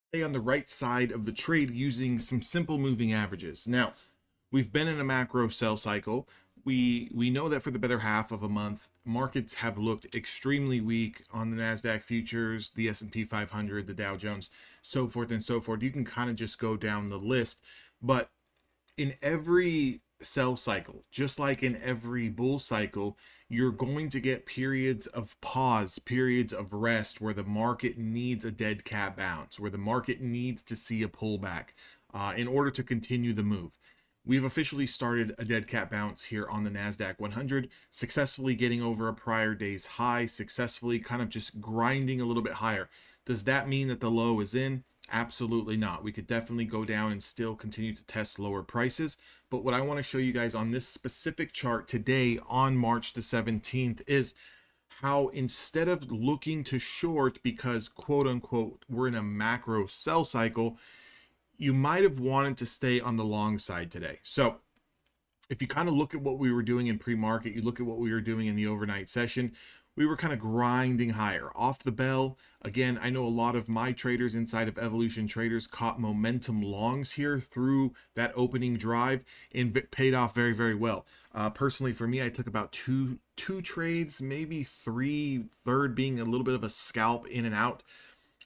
stay on the right side of the trade using some simple moving averages. Now, we've been in a macro sell cycle. We know that for the better half of a month, markets have looked extremely weak on the Nasdaq futures, the S&P 500, the Dow Jones, so forth and so forth. You can kind of just go down the list, but in every sell cycle, just like in every bull cycle, you're going to get periods of pause, periods of rest where the market needs a dead cat bounce, where the market needs to see a pullback in order to continue the move. We've officially started a dead cat bounce here on the NASDAQ 100, successfully getting over a prior day's high, successfully kind of just grinding a little bit higher. Does that mean that the low is in? Absolutely not. We could definitely go down and still continue to test lower prices. But what I want to show you guys on this specific chart today on March the 17th is how instead of looking to short because quote unquote we're in a macro sell cycle, you might have wanted to stay on the long side today. So if you kind of look at what we were doing in pre-market, you look at what we were doing in the overnight session, we were kind of grinding higher off the bell. Again, I know a lot of my traders inside of Evolution Traders caught momentum longs here through that opening drive and paid off very, very well. Personally, for me, I took about two trades, maybe three, third being a little bit of a scalp in and out.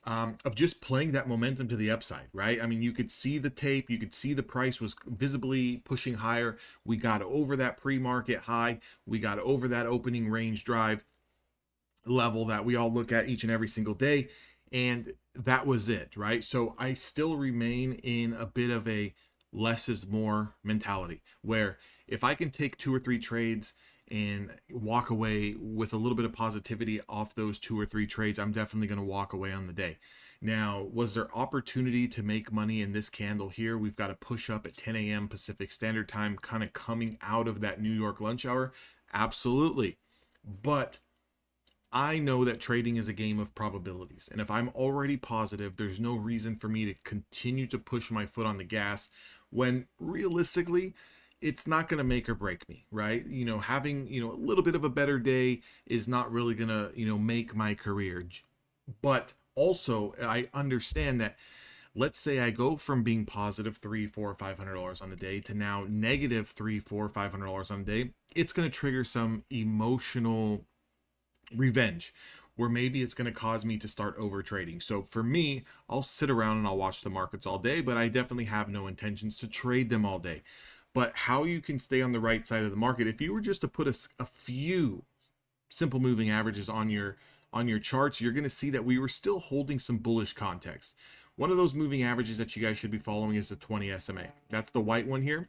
Of just playing that momentum to the upside, right? I mean, you could see the tape, you could see the price was visibly pushing higher. We got over that pre-market high, we got over that opening range drive level that we all look at each and every single day, and that was it, right? So I still remain in a bit of a less is more mentality, where if I can take two or three trades and walk away with a little bit of positivity off those two or three trades, I'm definitely going to walk away on the day. Now, was there opportunity to make money in this candle here? We've got a push up at 10 a.m. Pacific Standard Time, kind of coming out of that New York lunch hour. Absolutely. But I know that trading is a game of probabilities. And if I'm already positive, there's no reason for me to continue to push my foot on the gas when realistically, it's not going to make or break me, right? Having, a little bit of a better day is not really going to, make my career. But also, I understand that let's say I go from being positive $300, $400, $500 on a day to now negative $300, $400, $500 on a day. It's going to trigger some emotional revenge where maybe it's going to cause me to start over trading. So for me, I'll sit around and I'll watch the markets all day, but I definitely have no intentions to trade them all day. But how you can stay on the right side of the market, if you were just to put a few simple moving averages on your charts, you're going to see that we were still holding some bullish context. One of those moving averages that you guys should be following is the 20 SMA. That's the white one here.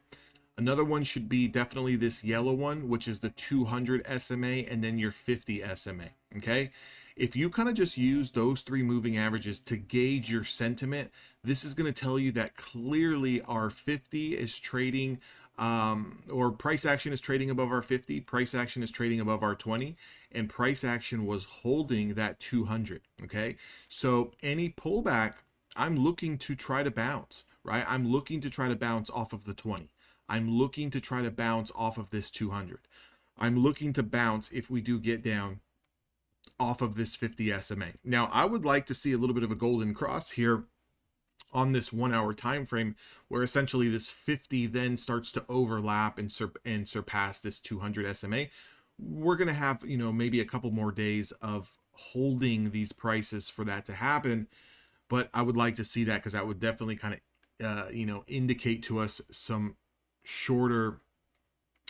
Another one should be definitely this yellow one, which is the 200 SMA, and then your 50 SMA. Okay. If you kind of just use those three moving averages to gauge your sentiment, this is going to tell you that clearly our 50 is trading, or price action is trading above our 50, price action is trading above our 20, and price action was holding that 200. Okay. So any pullback, I'm looking to try to bounce, right? I'm looking to try to bounce off of the 20. I'm looking to try to bounce off of this 200. I'm looking to bounce if we do get down off of this 50 SMA. Now, I would like to see a little bit of a golden cross here on this 1 hour time frame where essentially this 50 then starts to overlap and surpass this 200 SMA. We're going to have, maybe a couple more days of holding these prices for that to happen, but I would like to see that because that would definitely kind of indicate to us some shorter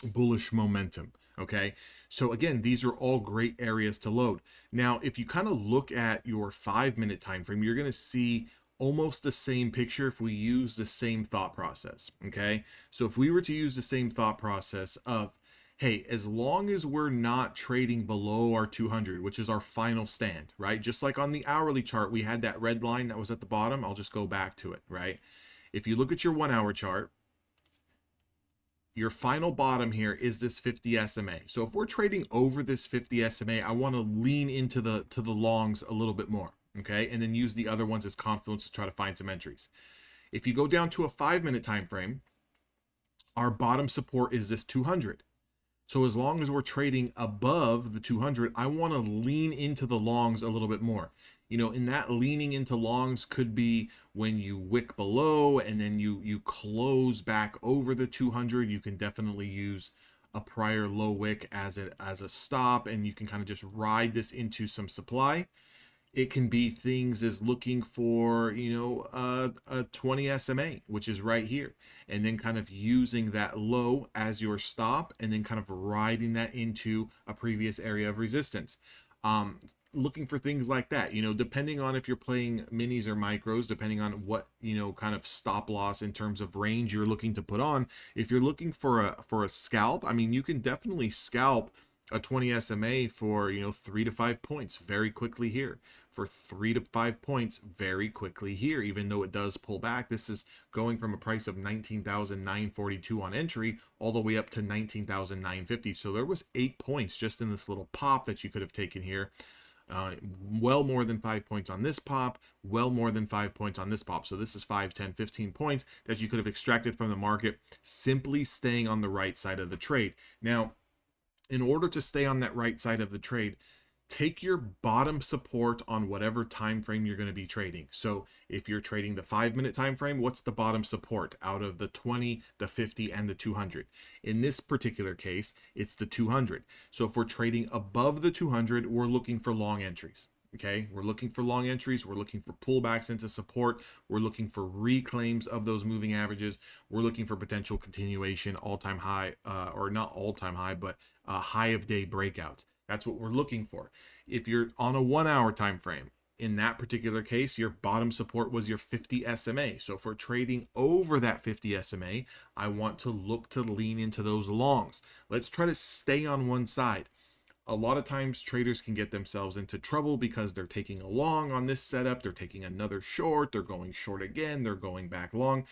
bullish momentum. Okay, so again, these are all great areas to load. Now, if you kind of look at your 5-minute time frame, you're going to see almost the same picture if we use the same thought process. Okay, so if we were to use the same thought process of, hey, as long as we're not trading below our 200, which is our final stand, right? Just like on the hourly chart, we had that red line that was at the bottom. I'll just go back to it, right? If you look at your 1 hour chart, your final bottom here is this 50 SMA. So if we're trading over this 50 SMA, I want to lean into the longs a little bit more, okay? And then use the other ones as confluence to try to find some entries. If you go down to a 5-minute time frame, our bottom support is this 200. So as long as we're trading above the 200, I want to lean into the longs a little bit more. In that leaning into longs could be when you wick below and then you close back over the 200. You can definitely use a prior low wick as a stop, and you can kind of just ride this into some supply. It can be things as looking for, a 20 SMA, which is right here, and then kind of using that low as your stop, and then kind of riding that into a previous area of resistance. Um, Looking for things like that, depending on if you're playing minis or micros, depending on what, kind of stop loss in terms of range you're looking to put on. If you're looking for a scalp, I mean, you can definitely scalp a 20 SMA for 3 to 5 points very quickly here, for 3 to 5 points very quickly here, even though it does pull back. This is going from a price of 19,942 on entry all the way up to 19,950. So there was 8 points just in this little pop that you could have taken here. Well more than 5 points on this pop, well more than 5 points on this pop. So this is 5, 10, 15 points that you could have extracted from the market simply staying on the right side of the trade. Now, in order to stay on that right side of the trade, take your bottom support on whatever time frame you're going to be trading. So if you're trading the 5-minute time frame, what's the bottom support out of the 20, the 50, and the 200? In this particular case, it's the 200. So if we're trading above the 200, we're looking for long entries. Okay, we're looking for long entries. We're looking for pullbacks into support. We're looking for reclaims of those moving averages. We're looking for potential continuation, all-time high, or not all-time high, but high of day breakouts. That's what we're looking for. If you're on a 1 hour time frame, in that particular case, your bottom support was your 50 SMA. So if we're trading over that 50 SMA, I want to look to lean into those longs. Let's try to stay on one side. A lot of times traders can get themselves into trouble because they're taking a long on this setup, they're taking another short, they're going short again, they're going back long.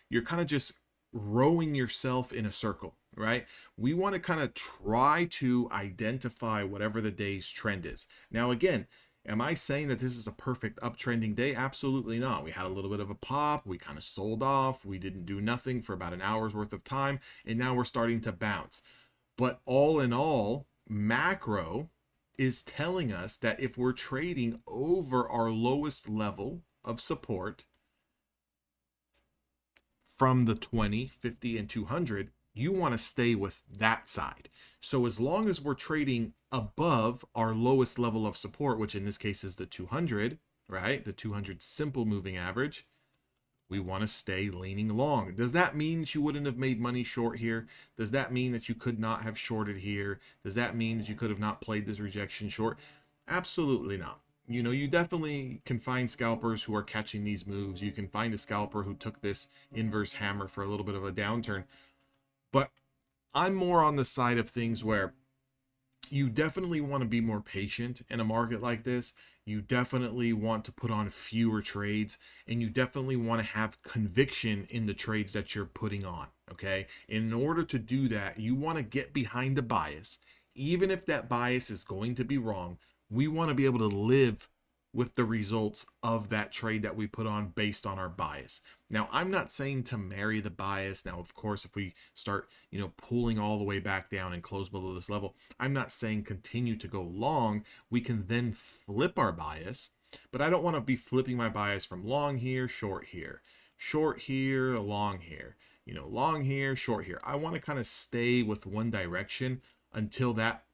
You're kind of just rowing yourself in a circle, right? We want to kind of try to identify whatever the day's trend is. Now, again, am I saying that this is a perfect uptrending day? Absolutely not. We had a little bit of a pop. We kind of sold off. We didn't do nothing for about an hour's worth of time. And now we're starting to bounce. But all in all, macro is telling us that if we're trading over our lowest level of support from the 20, 50, and 200, you want to stay with that side. So as long as we're trading above our lowest level of support, which in this case is the 200, right? The 200 simple moving average, we want to stay leaning long. Does that mean that you wouldn't have made money short here? Does that mean that you could not have shorted here? Does that mean that you could have not played this rejection short? Absolutely not. You definitely can find scalpers who are catching these moves. You can find a scalper who took this inverse hammer for a little bit of a downturn. But I'm more on the side of things where you definitely want to be more patient in a market like this. You definitely want to put on fewer trades, and you definitely want to have conviction in the trades that you're putting on. Okay. In order to do that, you want to get behind the bias. Even if that bias is going to be wrong, we want to be able to live with the results of that trade that we put on based on our bias. Now, I'm not saying to marry the bias. Now, of course, if we start, pulling all the way back down and close below this level, I'm not saying continue to go long. We can then flip our bias, but I don't want to be flipping my bias from long here, short here, long here, long here, short here. I want to kind of stay with one direction until that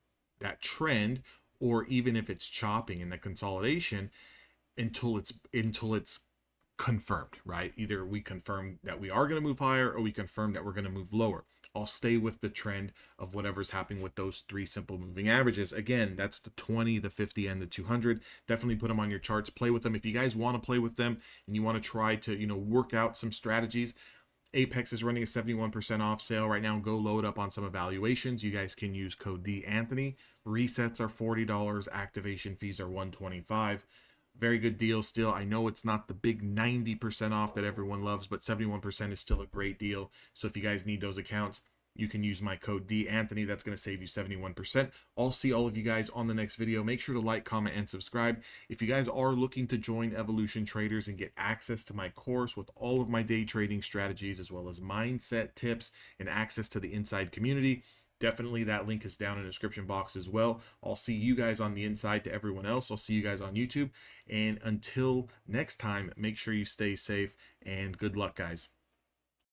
trend, or even if it's chopping in the consolidation, until it's confirmed, right? Either we confirm that we are going to move higher, or we confirm that we're going to move lower. I'll stay with the trend of whatever's happening with those three simple moving averages. Again, that's the 20, the 50, and the 200. Definitely put them on your charts. Play with them. If you guys want to play with them and you want to try to, work out some strategies, Apex is running a 71% off sale right now. Go load up on some evaluations. You guys can use code DAnthony. Resets are $40. Activation fees are $125. Very good deal still. I know it's not the big 90% off that everyone loves, but 71% is still a great deal. So if you guys need those accounts, you can use my code DAnthony. That's going to save you 71%. I'll see all of you guys on the next video. Make sure to like, comment, and subscribe. If you guys are looking to join Evolution Traders and get access to my course with all of my day trading strategies, as well as mindset tips and access to the inside community, definitely that link is down in the description box as well. I'll see you guys on the inside. To everyone else, I'll see you guys on YouTube. And until next time, make sure you stay safe and good luck, guys.